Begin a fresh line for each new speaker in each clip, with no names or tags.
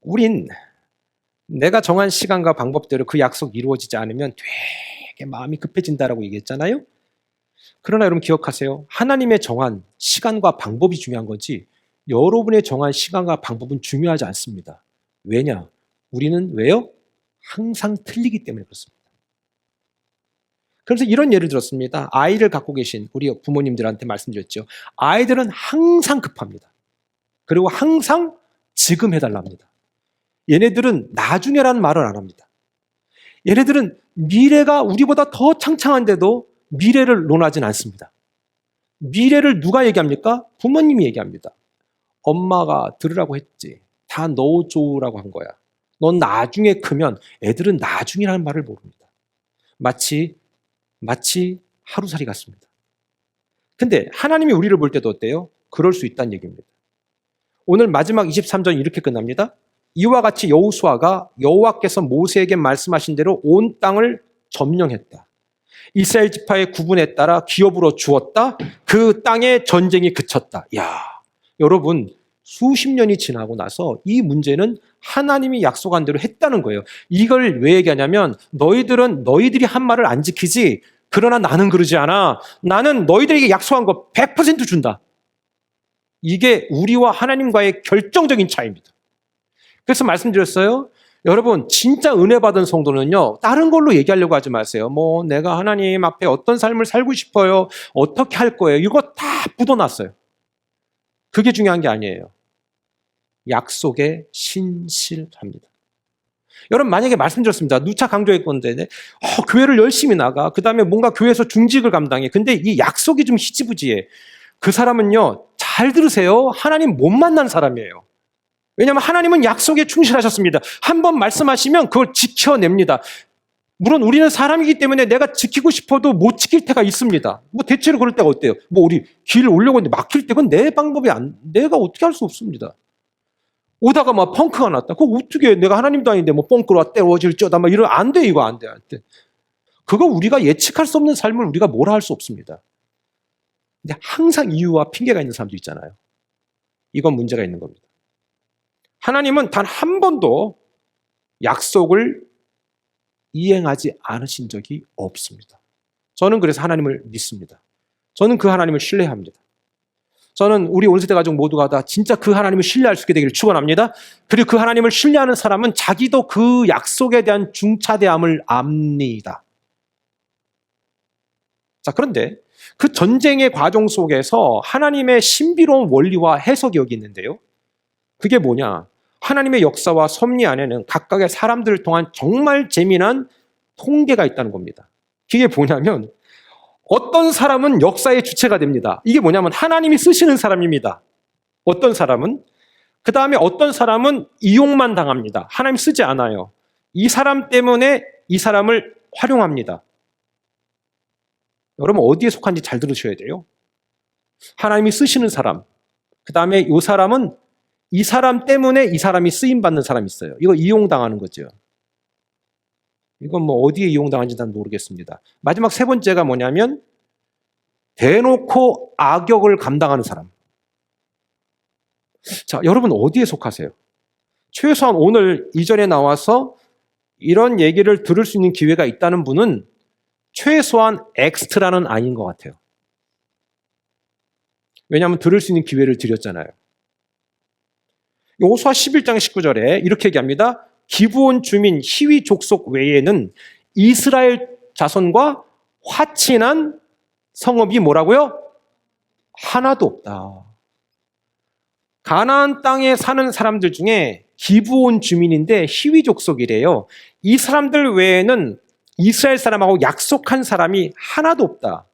우린 내가 정한 시간과 방법대로 그 약속이 이루어지지 않으면 되게 마음이 급해진다라고 얘기했잖아요. 그러나 여러분 기억하세요. 하나님의 정한 시간과 방법이 중요한 거지 여러분의 정한 시간과 방법은 중요하지 않습니다. 왜냐? 우리는 왜요? 항상 틀리기 때문에 그렇습니다. 그래서 이런 예를 들었습니다. 아이를 갖고 계신 우리 부모님들한테 말씀드렸죠. 아이들은 항상 급합니다. 그리고 항상 지금 해달랍니다. 얘네들은 나중에라는 말을 안 합니다. 얘네들은 미래가 우리보다 더 창창한데도 미래를 논하진 않습니다. 미래를 누가 얘기합니까? 부모님이 얘기합니다. 엄마가 들으라고 했지. 다 넣어줘라고 한 거야. 넌 나중에 크면 애들은 나중이라는 말을 모릅니다. 마치 하루살이 같습니다. 근데 하나님이 우리를 볼 때도 어때요? 그럴 수 있다는 얘기입니다. 오늘 마지막 23절 이렇게 끝납니다. 이와 같이 여호수아가 여호와께서 모세에게 말씀하신 대로 온 땅을 점령했다. 이스라엘 지파의 구분에 따라 기업으로 주었다. 그 땅에 전쟁이 그쳤다. 야, 여러분 수십 년이 지나고 나서 이 문제는 하나님이 약속한 대로 했다는 거예요. 이걸 왜 얘기하냐면 너희들은 너희들이 한 말을 안 지키지. 그러나 나는 그러지 않아. 나는 너희들에게 약속한 거 100% 준다. 이게 우리와 하나님과의 결정적인 차이입니다. 그래서 말씀드렸어요. 여러분 진짜 은혜 받은 성도는요. 다른 걸로 얘기하려고 하지 마세요. 뭐 내가 하나님 앞에 어떤 삶을 살고 싶어요. 어떻게 할 거예요. 이거 다 묻어놨어요. 그게 중요한 게 아니에요. 약속에 신실합니다. 여러분 만약에 말씀드렸습니다. 누차 강조할 건데 교회를 열심히 나가. 그 다음에 뭔가 교회에서 중직을 감당해. 근데 이 약속이 좀 희지부지해. 그 사람은요. 잘 들으세요. 하나님 못 만난 사람이에요. 왜냐하면 하나님은 약속에 충실하셨습니다. 한번 말씀하시면 그걸 지켜냅니다. 물론 우리는 사람이기 때문에 내가 지키고 싶어도 못 지킬 때가 있습니다. 뭐 대체로 그럴 때가 어때요? 뭐 우리 길 오려고 했는데 막힐 때 그건 내 방법이 내가 어떻게 할 수 없습니다. 오다가 막 펑크가 났다. 그거 어떻게 내가 하나님도 아닌데 뭐 뻥크로 때워질 쩌다 막 이러면 안 돼. 이거 안 돼. 안 돼. 그거 우리가 예측할 수 없는 삶을 우리가 뭐라 할 수 없습니다. 근데 항상 이유와 핑계가 있는 사람도 있잖아요. 이건 문제가 있는 겁니다. 하나님은 단 한 번도 약속을 이행하지 않으신 적이 없습니다. 저는 그래서 하나님을 믿습니다. 저는 그 하나님을 신뢰합니다. 저는 우리 온세대 가족 모두가 다 진짜 그 하나님을 신뢰할 수 있게 되기를 축원합니다. 그리고 그 하나님을 신뢰하는 사람은 자기도 그 약속에 대한 중차대함을 압니다. 자, 그런데 그 전쟁의 과정 속에서 하나님의 신비로운 원리와 해석이 여기 있는데요. 그게 뭐냐? 하나님의 역사와 섭리 안에는 각각의 사람들을 통한 정말 재미난 통계가 있다는 겁니다. 그게 뭐냐면 어떤 사람은 역사의 주체가 됩니다. 이게 뭐냐면 하나님이 쓰시는 사람입니다. 어떤 사람은 그 다음에 어떤 사람은 이용만 당합니다. 하나님 쓰지 않아요. 이 사람 때문에 이 사람을 활용합니다. 여러분 어디에 속한지 잘 들으셔야 돼요. 하나님이 쓰시는 사람, 그 다음에 이 사람은 이 사람 때문에 이 사람이 쓰임받는 사람이 있어요. 이거 이용당하는 거죠. 이건 뭐 어디에 이용당한지 난 모르겠습니다. 마지막 세 번째가 뭐냐면 대놓고 악역을 감당하는 사람. 자, 여러분 어디에 속하세요? 최소한 오늘 이전에 나와서 이런 얘기를 들을 수 있는 기회가 있다는 분은 최소한 엑스트라는 아닌 것 같아요. 왜냐하면 들을 수 있는 기회를 드렸잖아요. 여호수아 11장 19절에 이렇게 얘기합니다. 기브온 주민 히위 족속 외에는 이스라엘 자손과 화친한 성읍이 뭐라고요? 하나도 없다. 가나안 땅에 사는 사람들 중에 기브온 주민인데 히위 족속이래요. 이 사람들 외에는 이스라엘 사람하고 약속한 사람이 하나도 없다.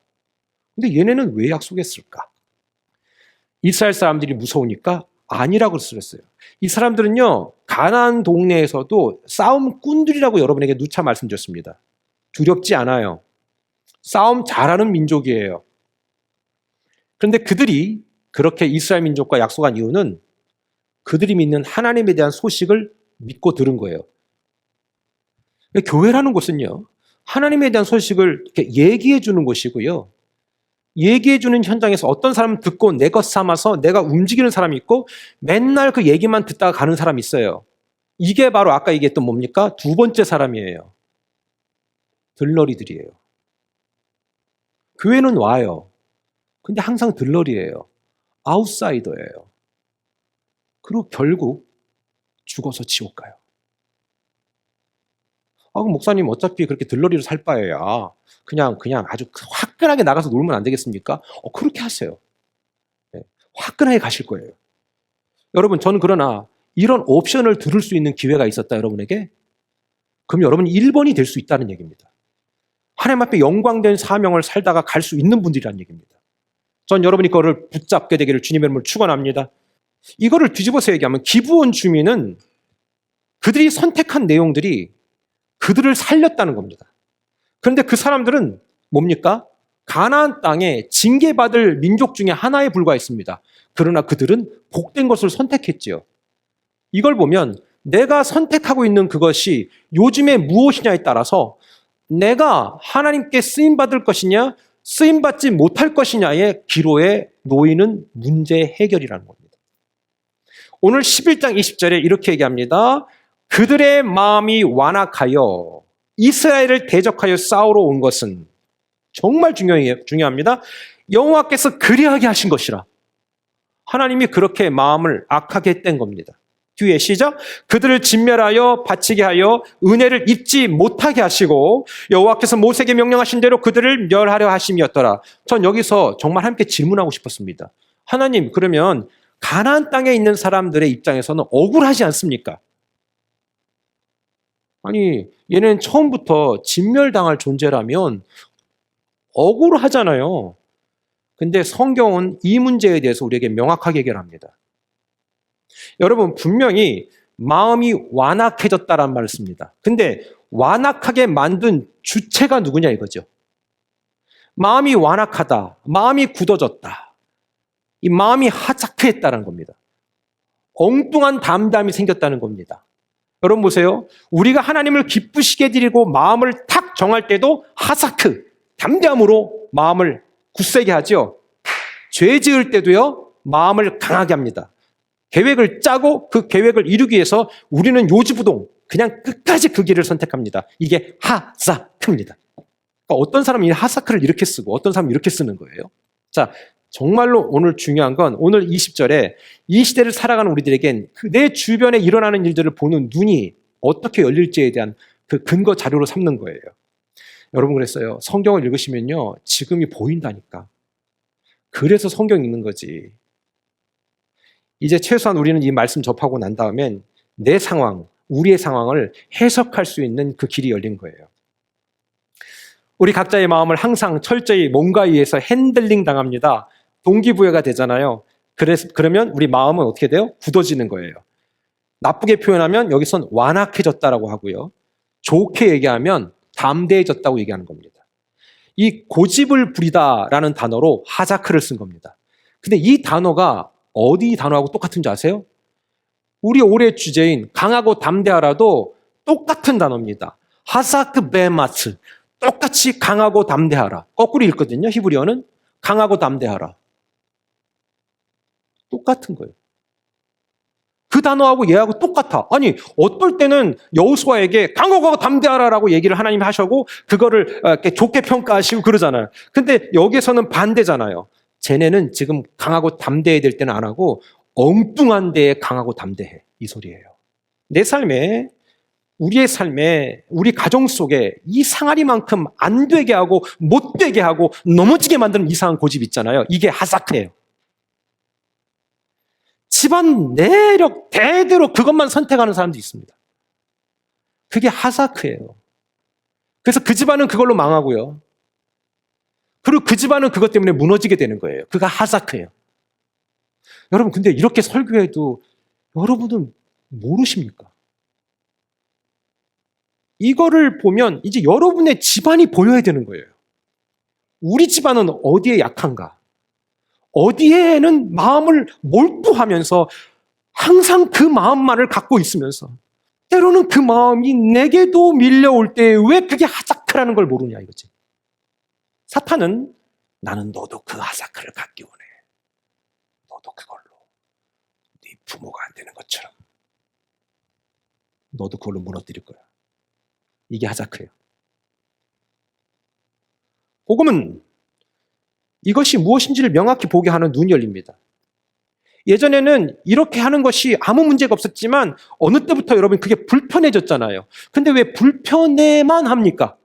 근데 얘네는 왜 약속했을까? 이스라엘 사람들이 무서우니까 아니라고 쓰였어요. 이 사람들은요, 가나안 동네에서도 싸움꾼들이라고 여러분에게 누차 말씀드렸습니다. 두렵지 않아요. 싸움 잘하는 민족이에요. 그런데 그들이 그렇게 이스라엘 민족과 약속한 이유는 그들이 믿는 하나님에 대한 소식을 믿고 들은 거예요. 교회라는 곳은요, 하나님에 대한 소식을 이렇게 얘기해 주는 곳이고요. 얘기해 주는 현장에서 어떤 사람은 듣고 내 것 삼아서 내가 움직이는 사람이 있고 맨날 그 얘기만 듣다가 가는 사람이 있어요. 이게 바로 아까 얘기했던 뭡니까? 두 번째 사람이에요. 들러리들이에요. 교회는 와요. 근데 항상 들러리예요. 아웃사이더예요. 그리고 결국 죽어서 지옥 가요. 그럼 목사님 어차피 그렇게 들러리로 살 바에야 그냥 아주 화끈하게 나가서 놀면 안 되겠습니까? 그렇게 하세요. 네, 화끈하게 가실 거예요. 여러분, 저는 그러나 이런 옵션을 들을 수 있는 기회가 있었다, 여러분에게? 그럼 여러분이 1번이 될 수 있다는 얘기입니다. 하나님 앞에 영광된 사명을 살다가 갈 수 있는 분들이라는 얘기입니다. 전 여러분이 그거를 붙잡게 되기를 주님의 이름으로 축원합니다. 이거를 뒤집어서 얘기하면 기브온 주민은 그들이 선택한 내용들이 그들을 살렸다는 겁니다. 그런데 그 사람들은 뭡니까? 가나안 땅에 징계받을 민족 중에 하나에 불과했습니다. 그러나 그들은 복된 것을 선택했지요. 이걸 보면 내가 선택하고 있는 그것이 요즘에 무엇이냐에 따라서 내가 하나님께 쓰임받을 것이냐 쓰임받지 못할 것이냐의 기로에 놓이는 문제 해결이라는 겁니다. 오늘 11장 20절에 이렇게 얘기합니다. 그들의 마음이 완악하여 이스라엘을 대적하여 싸우러 온 것은 정말 중요합니다. 여호와께서 그리하게 하신 것이라. 하나님이 그렇게 마음을 악하게 했던 겁니다. 뒤에 시작. 그들을 진멸하여 바치게 하여 은혜를 입지 못하게 하시고 여호와께서 모세에게 명령하신 대로 그들을 멸하려 하심이었더라. 전 여기서 정말 함께 질문하고 싶었습니다. 하나님, 그러면 가나안 땅에 있는 사람들의 입장에서는 억울하지 않습니까? 아니, 얘는 처음부터 진멸당할 존재라면 억울하잖아요. 근데 성경은 이 문제에 대해서 우리에게 명확하게 해결합니다. 여러분, 분명히 마음이 완악해졌다라는 말을 씁니다. 근데 완악하게 만든 주체가 누구냐 이거죠. 마음이 완악하다, 마음이 굳어졌다. 이 마음이 하찮게했다는 겁니다. 엉뚱한 담담이 생겼다는 겁니다. 여러분 보세요. 우리가 하나님을 기쁘시게 드리고 마음을 탁 정할 때도 하사크, 담대함으로 마음을 굳세게 하죠. 죄 지을 때도요, 마음을 강하게 합니다. 계획을 짜고 그 계획을 이루기 위해서 우리는 요지부동 그냥 끝까지 그 길을 선택합니다. 이게 하사크입니다. 그러니까 어떤 사람은 하사크를 이렇게 쓰고 어떤 사람은 이렇게 쓰는 거예요. 자, 정말로 오늘 중요한 건 오늘 20절에 이 시대를 살아가는 우리들에겐 내 주변에 일어나는 일들을 보는 눈이 어떻게 열릴지에 대한 그 근거 자료로 삼는 거예요. 여러분 그랬어요. 성경을 읽으시면요, 지금이 보인다니까. 그래서 성경 읽는 거지. 이제 최소한 우리는 이 말씀 접하고 난 다음엔 내 상황, 우리의 상황을 해석할 수 있는 그 길이 열린 거예요. 우리 각자의 마음을 항상 철저히 뭔가에 의해서 핸들링 당합니다. 동기부여가 되잖아요. 그러면 우리 마음은 어떻게 돼요? 굳어지는 거예요. 나쁘게 표현하면 여기선 완악해졌다라고 하고요. 좋게 얘기하면 담대해졌다고 얘기하는 겁니다. 이 고집을 부리다라는 단어로 하자크를 쓴 겁니다. 근데 이 단어가 어디 단어하고 똑같은지 아세요? 우리 올해 주제인 강하고 담대하라도 똑같은 단어입니다. 하사크 베마츠. 똑같이 강하고 담대하라. 거꾸로 읽거든요. 히브리어는 강하고 담대하라. 똑같은 거예요. 그 단어하고 얘하고 똑같아. 아니, 어떨 때는 여호수아에게 강하고 담대하라라고 얘기를 하나님이 하시고 그거를 이렇게 좋게 평가하시고 그러잖아요. 근데 여기서는 반대잖아요. 쟤네는 지금 강하고 담대해야 될 때는 안 하고 엉뚱한 데에 강하고 담대해. 이 소리예요. 내 삶에, 우리의 삶에, 우리 가정 속에 이 상아리만큼 안 되게 하고 못 되게 하고 넘어지게 만드는 이상한 고집 있잖아요. 이게 하사크예요. 집안 내력 대대로 그것만 선택하는 사람도 있습니다. 그게 하사크예요. 그래서 그 집안은 그걸로 망하고요. 그리고 그 집안은 그것 때문에 무너지게 되는 거예요. 그가 하사크예요. 여러분, 근데 이렇게 설교해도 여러분은 모르십니까? 이거를 보면 이제 여러분의 집안이 보여야 되는 거예요. 우리 집안은 어디에 약한가? 어디에는 마음을 몰두하면서 항상 그 마음만을 갖고 있으면서 때로는 그 마음이 내게도 밀려올 때 왜 그게 하사크라는 걸 모르냐 이거지. 사탄은 나는 너도 그 하사크를 갖기 원해. 너도 그걸로 네 부모가 안 되는 것처럼 너도 그걸로 무너뜨릴 거야. 이게 하자크예요. 복음은 이것이 무엇인지를 명확히 보게 하는 눈이 열립니다. 예전에는 이렇게 하는 것이 아무 문제가 없었지만 어느 때부터 여러분 그게 불편해졌잖아요. 근데 왜 불편해만 합니까?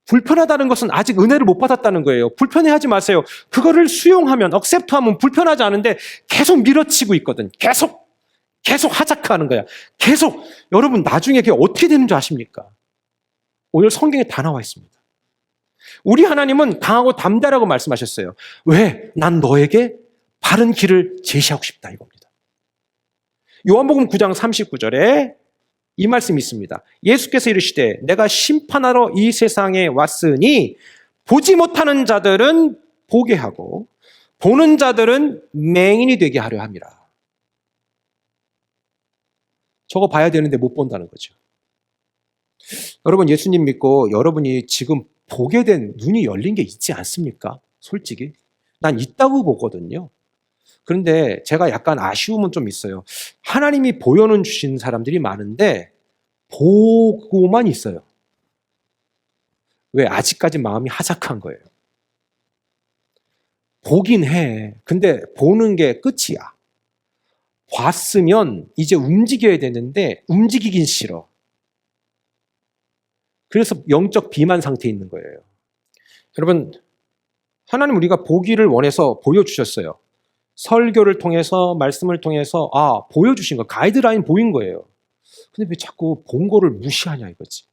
불편하다는 것은 아직 은혜를 못 받았다는 거예요. 불편해하지 마세요. 그거를 수용하면, 억셉트하면 불편하지 않은데 계속 밀어치고 있거든. 계속 하자크하는 거야. 계속. 여러분 나중에 그게 어떻게 되는 줄 아십니까? 오늘 성경에 다 나와 있습니다. 우리 하나님은 강하고 담대하라고 말씀하셨어요. 왜? 난 너에게 바른 길을 제시하고 싶다 이겁니다. 요한복음 9장 39절에 이 말씀이 있습니다. 예수께서 이르시되 내가 심판하러 이 세상에 왔으니 보지 못하는 자들은 보게 하고 보는 자들은 맹인이 되게 하려 함이라. 저거 봐야 되는데 못 본다는 거죠. 여러분 예수님 믿고 여러분이 지금 보게 된 눈이 열린 게 있지 않습니까? 솔직히 난 있다고 보거든요. 그런데 제가 약간 아쉬움은 좀 있어요. 하나님이 보여는 주신 사람들이 많은데 보고만 있어요. 왜? 아직까지 마음이 하작한 거예요. 보긴 해. 근데 보는 게 끝이야. 봤으면 이제 움직여야 되는데 움직이긴 싫어. 그래서 영적 비만 상태에 있는 거예요. 여러분, 하나님 우리가 보기를 원해서 보여주셨어요. 설교를 통해서, 말씀을 통해서, 보여주신 거, 가이드라인 보인 거예요. 근데 왜 자꾸 본 거를 무시하냐 이거지.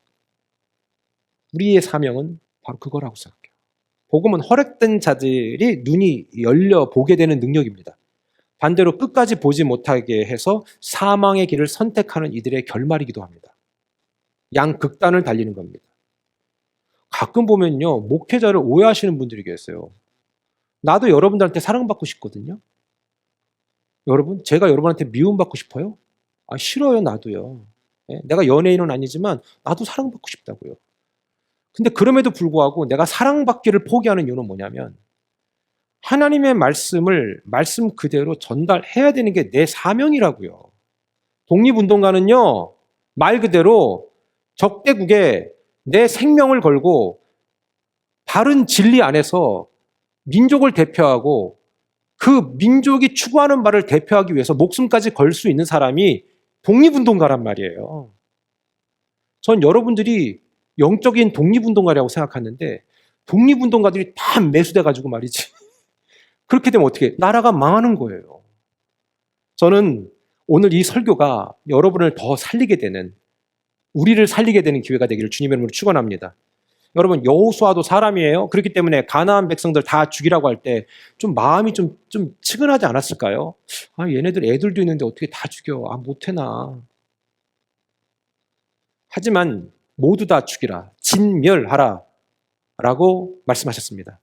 우리의 사명은 바로 그거라고 생각해요. 복음은 허락된 자들이 눈이 열려 보게 되는 능력입니다. 반대로 끝까지 보지 못하게 해서 사망의 길을 선택하는 이들의 결말이기도 합니다. 양극단을 달리는 겁니다. 가끔 보면요, 목회자를 오해하시는 분들이 계세요. 나도 여러분들한테 사랑받고 싶거든요. 여러분, 제가 여러분한테 미움받고 싶어요? 싫어요, 나도요. 내가 연예인은 아니지만 나도 사랑받고 싶다고요. 근데 그럼에도 불구하고 내가 사랑받기를 포기하는 이유는 뭐냐면 하나님의 말씀을 말씀 그대로 전달해야 되는 게 내 사명이라고요. 독립운동가는요, 말 그대로 적대국에 내 생명을 걸고 바른 진리 안에서 민족을 대표하고 그 민족이 추구하는 바를 대표하기 위해서 목숨까지 걸 수 있는 사람이 독립운동가란 말이에요. 전 여러분들이 영적인 독립운동가라고 생각하는데 독립운동가들이 다 매수돼가지고 말이지. 그렇게 되면 어떻게? 나라가 망하는 거예요. 저는 오늘 이 설교가 여러분을 더 살리게 되는, 우리를 살리게 되는 기회가 되기를 주님의 이름으로 축원합니다. 여러분 여호수아도 사람이에요. 그렇기 때문에 가나안 백성들 다 죽이라고 할 때 좀 마음이 좀 측은하지 않았을까요? 얘네들 애들도 있는데 어떻게 다 죽여? 못해나. 하지만 모두 다 죽이라, 진멸하라 라고 말씀하셨습니다.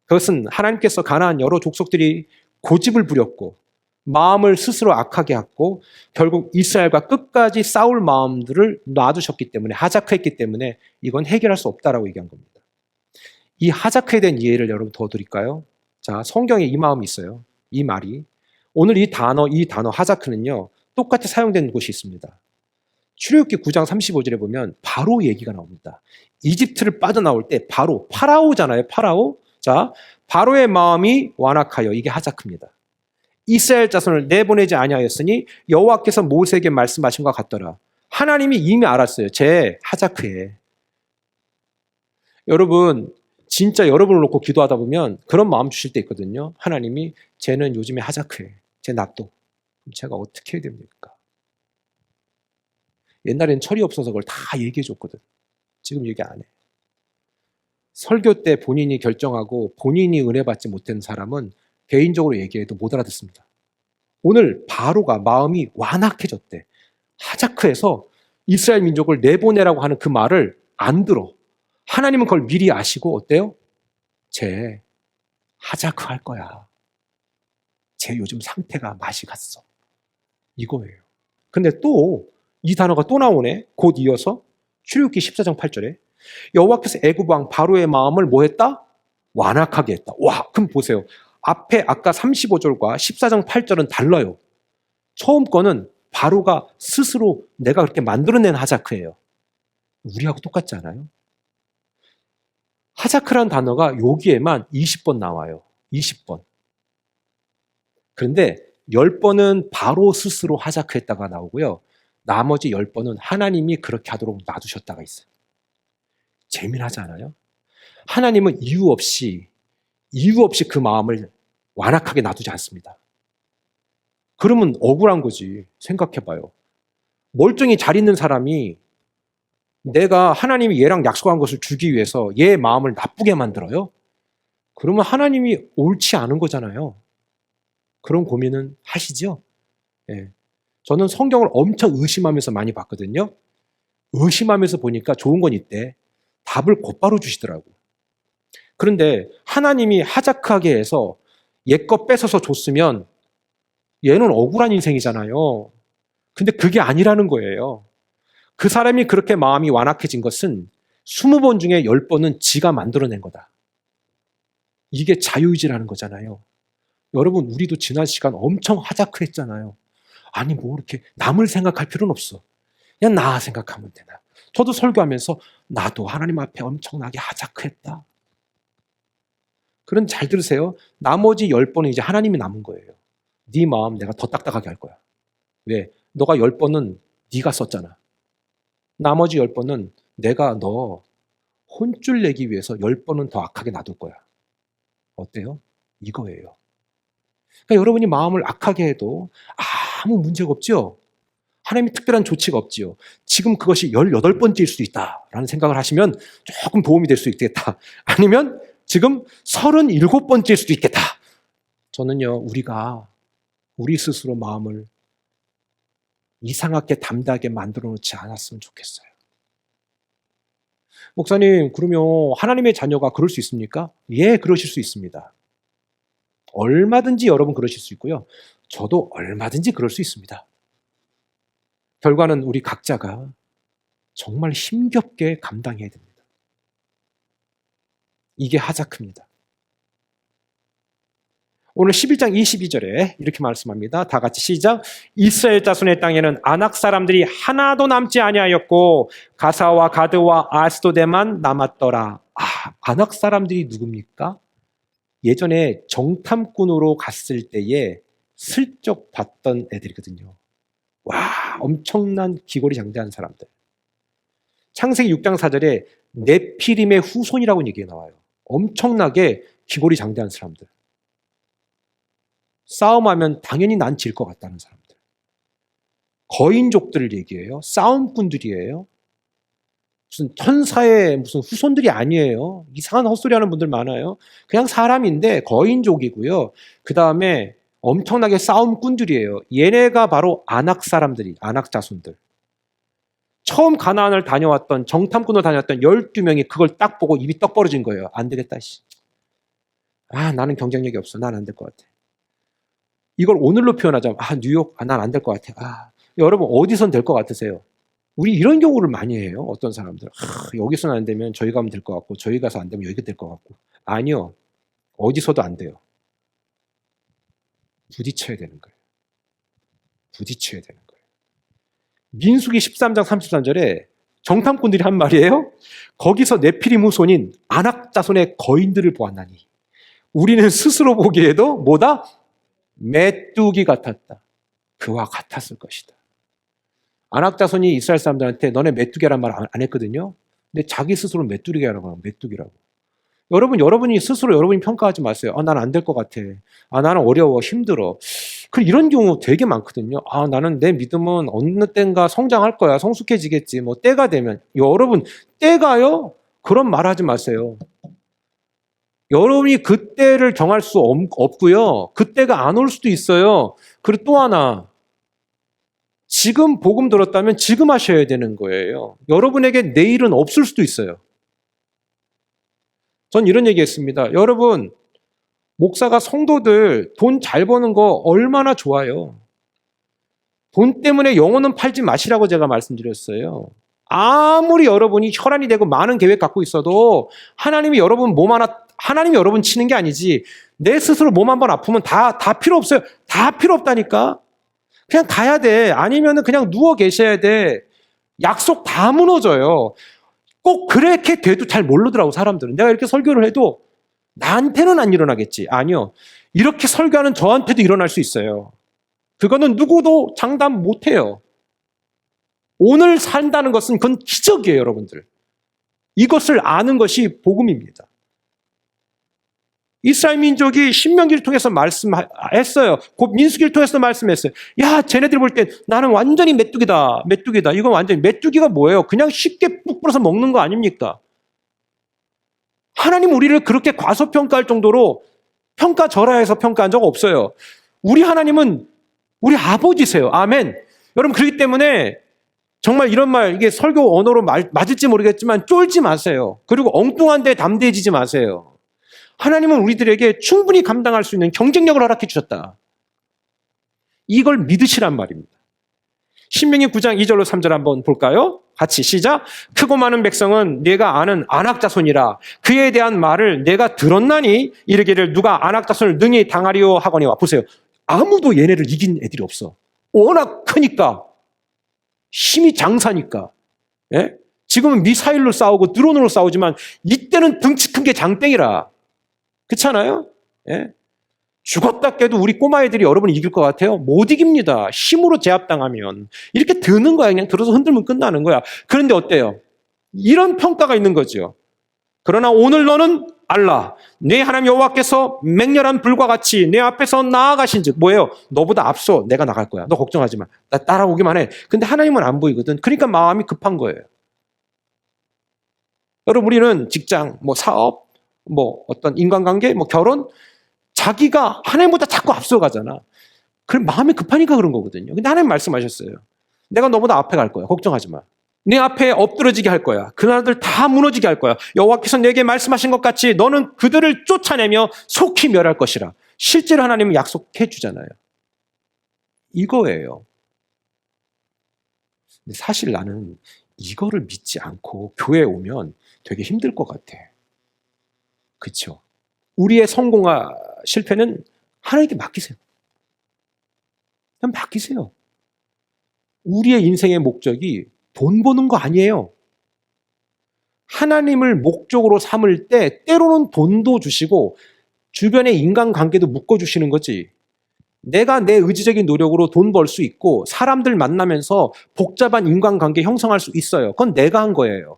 그것은 하나님께서 가나안 여러 족속들이 고집을 부렸고 마음을 스스로 악하게 했고 결국 이스라엘과 끝까지 싸울 마음들을 놔두셨기 때문에, 하자크했기 때문에 이건 해결할 수 없다라고 얘기한 겁니다. 이 하자크에 대한 이해를 여러분 더 드릴까요? 자, 성경에 이 마음이 있어요. 이 말이. 오늘 이 단어 하자크는요, 똑같이 사용된 곳이 있습니다. 출애굽기 9장 35절에 보면 바로 얘기가 나옵니다. 이집트를 빠져나올 때 파라오잖아요. 파라오. 자, 바로의 마음이 완악하여, 이게 하자크입니다. 이스라엘 자손을 내보내지 아니하였으니 여호와께서 모세에게 말씀하신 것 같더라. 하나님이 이미 알았어요. 쟤 하자크해. 여러분 진짜 여러분을 놓고 기도하다 보면 그런 마음 주실 때 있거든요. 하나님이 쟤는 요즘에 하자크해. 쟤 놔둬. 그럼 제가 어떻게 해야 됩니까? 옛날엔 철이 없어서 그걸 다 얘기해 줬거든. 지금 얘기 안 해. 설교 때 본인이 결정하고 본인이 은혜 받지 못한 사람은 개인적으로 얘기해도 못 알아듣습니다. 오늘 바로가 마음이 완악해졌대. 하자크에서 이스라엘 민족을 내보내라고 하는 그 말을 안 들어. 하나님은 그걸 미리 아시고 어때요? 쟤 하자크 할 거야. 쟤 요즘 상태가 맛이 갔어. 이거예요. 근데 또 이 단어가 또 나오네. 곧 이어서 출애굽기 14장 8절에 여호와께서 애굽 왕 바로의 마음을 뭐 했다? 완악하게 했다. 와, 그럼 보세요. 앞에 아까 35절과 14장 8절은 달라요. 처음 거는 바로가 스스로 내가 그렇게 만들어낸 하자크예요. 우리하고 똑같지 않아요? 하자크란 단어가 여기에만 20번 나와요. 20번. 그런데 10번은 바로 스스로 하자크했다가 나오고요. 나머지 10번은 하나님이 그렇게 하도록 놔두셨다가 있어요. 재미나지 않아요? 하나님은 이유 없이 그 마음을 완악하게 놔두지 않습니다. 그러면 억울한 거지. 생각해봐요. 멀쩡히 잘 있는 사람이 내가 하나님이 얘랑 약속한 것을 주기 위해서 얘 마음을 나쁘게 만들어요? 그러면 하나님이 옳지 않은 거잖아요. 그런 고민은 하시죠? 예. 저는 성경을 엄청 의심하면서 많이 봤거든요. 의심하면서 보니까 좋은 건 있대. 답을 곧바로 주시더라고. 그런데 하나님이 하자크하게 해서 얘 거 뺏어서 줬으면 얘는 억울한 인생이잖아요. 근데 그게 아니라는 거예요. 그 사람이 그렇게 마음이 완악해진 것은 20번 중에 10번은 지가 만들어낸 거다. 이게 자유의지라는 거잖아요. 여러분, 우리도 지난 시간 엄청 하자크했잖아요. 아니 뭐 이렇게 남을 생각할 필요는 없어. 그냥 나 생각하면 되나. 저도 설교하면서 나도 하나님 앞에 엄청나게 하자크했다. 그런 잘 들으세요. 나머지 10번은 이제 하나님이 남은 거예요. 네 마음 내가 더 딱딱하게 할 거야. 왜? 너가 10번은 네가 썼잖아. 나머지 10번은 내가 너 혼쭐 내기 위해서 10번은 더 악하게 놔둘 거야. 어때요? 이거예요. 그러니까 여러분이 마음을 악하게 해도 아무 문제가 없죠? 하나님이 특별한 조치가 없지요. 지금 그것이 18번째일 수도 있다라는 생각을 하시면 조금 도움이 될 수 있겠다. 아니면 지금 37번째일 수도 있겠다. 저는요, 우리 스스로 마음을 이상하게 담대하게 만들어 놓지 않았으면 좋겠어요. 목사님, 그러면 하나님의 자녀가 그럴 수 있습니까? 예, 그러실 수 있습니다. 얼마든지 여러분 그러실 수 있고요. 저도 얼마든지 그럴 수 있습니다. 결과는 우리 각자가 정말 힘겹게 감당해야 됩니다. 이게 하자크입니다. 오늘 11장 22절에 이렇게 말씀합니다. 다 같이 시작. 이스라엘 자손의 땅에는 아낙 사람들이 하나도 남지 아니하였고 가사와 가드와 아스도데만 남았더라. 아낙 사람들이 누굽니까? 예전에 정탐꾼으로 갔을 때에 슬쩍 봤던 애들이거든요. 와, 엄청난 기골이 장대한 사람들. 창세기 6장 4절에 네피림의 후손이라고 얘기가 나와요. 엄청나게 기골이 장대한 사람들. 싸움하면 당연히 난 질 것 같다는 사람들. 거인족들을 얘기해요. 싸움꾼들이에요. 무슨 천사의 무슨 후손들이 아니에요. 이상한 헛소리 하는 분들 많아요. 그냥 사람인데 거인족이고요. 그 다음에 엄청나게 싸움꾼들이에요. 얘네가 바로 아낙 사람들이, 아낙 자손들. 처음 가나안을 다녀왔던, 정탐꾼으로 다녔던 12명이 그걸 딱 보고 입이 떡 벌어진 거예요. 안 되겠다. 나는 경쟁력이 없어. 난 안 될 것 같아. 이걸 오늘로 표현하자면, 뉴욕, 난 안 될 것 같아. 여러분, 어디선 될 것 같으세요? 우리 이런 경우를 많이 해요. 어떤 사람들. 여기서는 안 되면 저희 가면 될 것 같고, 저희 가서 안 되면 여기가 될 것 같고. 아니요. 어디서도 안 돼요. 부딪혀야 되는 거예요. 부딪혀야 되는 거예요. 민수기 13장 33절에 정탐꾼들이 한 말이에요. 거기서 네피림 후손인 아낙 자손의 거인들을 보았나니 우리는 스스로 보기에도 뭐다? 메뚜기 같았다. 그와 같았을 것이다. 아낙 자손이 이스라엘 사람들한테 너네 메뚜기란 말 안 했거든요. 근데 자기 스스로 메뚜기라고 하면 메뚜기라고. 여러분이 스스로 여러분이 평가하지 마세요. 난 안 될 것 같아. 나는 어려워, 힘들어. 이런 경우 되게 많거든요. 나는 내 믿음은 어느 때인가 성장할 거야. 성숙해지겠지. 뭐 때가 되면. 여러분, 때가요? 그런 말 하지 마세요. 여러분이 그때를 정할 수 없고요. 그때가 안 올 수도 있어요. 그리고 또 하나. 지금 복음 들었다면 지금 하셔야 되는 거예요. 여러분에게 내일은 없을 수도 있어요. 전 이런 얘기 했습니다. 여러분, 목사가 성도들 돈 잘 버는 거 얼마나 좋아요. 돈 때문에 영혼은 팔지 마시라고 제가 말씀드렸어요. 아무리 여러분이 혈안이 되고 많은 계획 갖고 있어도 하나님이 여러분 치는 게 아니지. 내 스스로 몸 한 번 아프면 다 필요 없어요. 다 필요 없다니까. 그냥 가야 돼. 아니면 그냥 누워 계셔야 돼. 약속 다 무너져요. 꼭 그렇게 돼도 잘 모르더라고, 사람들은. 내가 이렇게 설교를 해도 나한테는 안 일어나겠지. 아니요. 이렇게 설교하는 저한테도 일어날 수 있어요. 그거는 누구도 장담 못 해요. 오늘 산다는 것은 그건 기적이에요, 여러분들. 이것을 아는 것이 복음입니다. 이스라엘 민족이 신명기를 통해서 말씀했어요. 곧 민수기를 통해서 말씀했어요. 야, 쟤네들 볼 때 나는 완전히 메뚜기다. 메뚜기다. 이건 완전히 메뚜기가 뭐예요? 그냥 쉽게 푹 불어서 먹는 거 아닙니까? 하나님 우리를 그렇게 과소평가할 정도로 평가절하해서 평가한 적 없어요. 우리 하나님은 우리 아버지세요. 아멘. 여러분, 그렇기 때문에 정말 이런 말, 이게 설교 언어로 맞을지 모르겠지만 쫄지 마세요. 그리고 엉뚱한 데 담대해지지 마세요. 하나님은 우리들에게 충분히 감당할 수 있는 경쟁력을 허락해 주셨다. 이걸 믿으시란 말입니다. 신명기 9장 2절로 3절 한번 볼까요? 같이 시작. 크고 많은 백성은 내가 아는 안악 자손이라 그에 대한 말을 내가 들었나니 이르기를 누가 안악 자손을 능히 당하리요 하거니와. 보세요. 아무도 얘네를 이긴 애들이 없어. 워낙 크니까. 힘이 장사니까. 예? 지금은 미사일로 싸우고 드론으로 싸우지만 이때는 덩치 큰 게 장땡이라. 그렇잖아요? 예? 죽었다 깨도 우리 꼬마애들이 여러분 이길 것 같아요? 못 이깁니다. 힘으로 제압당하면. 이렇게 드는 거야. 그냥 들어서 흔들면 끝나는 거야. 그런데 어때요? 이런 평가가 있는 거죠. 그러나 오늘 너는 알라. 내 하나님 여호와께서 맹렬한 불과 같이 내 앞에서 나아가신 즉. 뭐예요? 너보다 앞서 내가 나갈 거야. 너 걱정하지 마. 나 따라오기만 해. 근데 하나님은 안 보이거든. 그러니까 마음이 급한 거예요. 여러분, 우리는 직장, 사업, 어떤 인간관계, 결혼, 자기가 하나님보다 자꾸 앞서가잖아. 그럼 마음이 급하니까 그런 거거든요. 근데 하나님 말씀하셨어요. 내가 너보다 앞에 갈 거야. 걱정하지 마. 내 앞에 엎드러지게 할 거야. 그 나라들 다 무너지게 할 거야. 여호와께서 내게 말씀하신 것 같이 너는 그들을 쫓아내며 속히 멸할 것이라. 실제로 하나님은 약속해 주잖아요. 이거예요. 근데 사실 나는 이거를 믿지 않고 교회에 오면 되게 힘들 것 같아. 그렇죠? 우리의 성공과 실패는 하나님께 맡기세요. 그냥 맡기세요. 우리의 인생의 목적이 돈 버는 거 아니에요. 하나님을 목적으로 삼을 때 때로는 돈도 주시고 주변의 인간관계도 묶어주시는 거지. 내가 내 의지적인 노력으로 돈 벌 수 있고 사람들 만나면서 복잡한 인간관계 형성할 수 있어요. 그건 내가 한 거예요.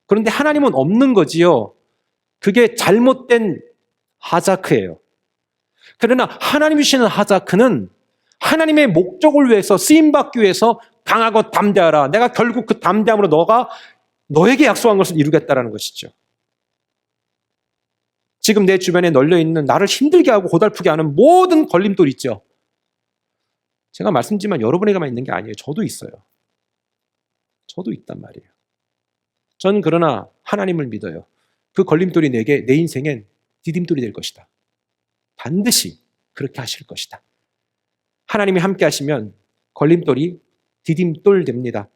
그런데 하나님은 없는 거지요. 그게 잘못된 하자크예요. 그러나 하나님이 주시는 하자크는 하나님의 목적을 위해서 쓰임받기 위해서 강하고 담대하라. 내가 결국 그 담대함으로 너가 너에게 약속한 것을 이루겠다라는 것이죠. 지금 내 주변에 널려있는 나를 힘들게 하고 고달프게 하는 모든 걸림돌 있죠. 제가 말씀드리지만 여러분에게만 있는 게 아니에요. 저도 있어요. 저도 있단 말이에요. 전 그러나 하나님을 믿어요. 그 걸림돌이 내 인생엔 디딤돌이 될 것이다. 반드시 그렇게 하실 것이다. 하나님이 함께 하시면 걸림돌이 디딤돌 됩니다.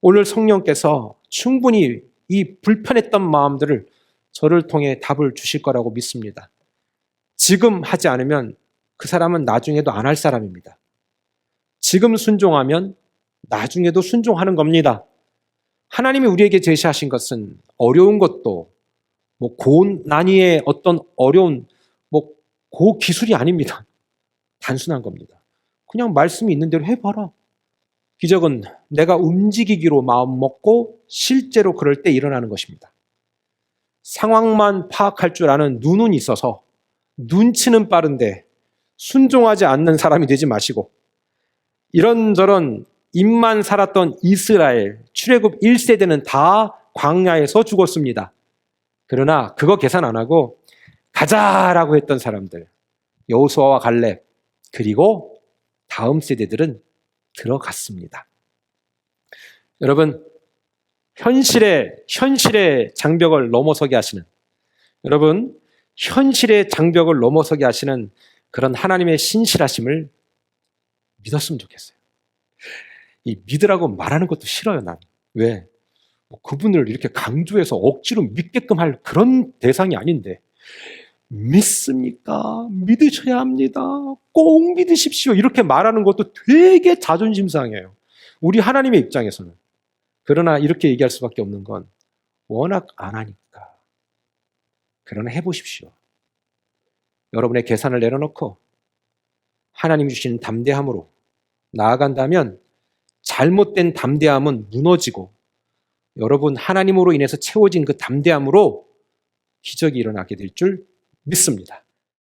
오늘 성령께서 충분히 이 불편했던 마음들을 저를 통해 답을 주실 거라고 믿습니다. 지금 하지 않으면 그 사람은 나중에도 안 할 사람입니다. 지금 순종하면 나중에도 순종하는 겁니다. 하나님이 우리에게 제시하신 것은 어려운 것도 고난이의 어떤 어려운 고기술이 아닙니다. 단순한 겁니다. 그냥 말씀이 있는 대로 해봐라. 기적은 내가 움직이기로 마음 먹고 실제로 그럴 때 일어나는 것입니다. 상황만 파악할 줄 아는 눈은 있어서 눈치는 빠른데 순종하지 않는 사람이 되지 마시고 이런저런 입만 살았던 이스라엘 출애굽 1세대는 다 광야에서 죽었습니다. 그러나 그거 계산 안 하고 가자라고 했던 사람들 여호수아와 갈렙 그리고 다음 세대들은 들어갔습니다. 여러분 현실의 장벽을 넘어서게 하시는 현실의 장벽을 넘어서게 하시는 그런 하나님의 신실하심을 믿었으면 좋겠어요. 이 믿으라고 말하는 것도 싫어요, 난. 왜? 그분을 이렇게 강조해서 억지로 믿게끔 할 그런 대상이 아닌데 믿습니까? 믿으셔야 합니다. 꼭 믿으십시오. 이렇게 말하는 것도 되게 자존심 상해요. 우리 하나님의 입장에서는. 그러나 이렇게 얘기할 수밖에 없는 건 워낙 안 하니까. 그러나 해보십시오. 여러분의 계산을 내려놓고 하나님 주시는 담대함으로 나아간다면 잘못된 담대함은 무너지고 여러분 하나님으로 인해서 채워진 그 담대함으로 기적이 일어나게 될 줄 믿습니다.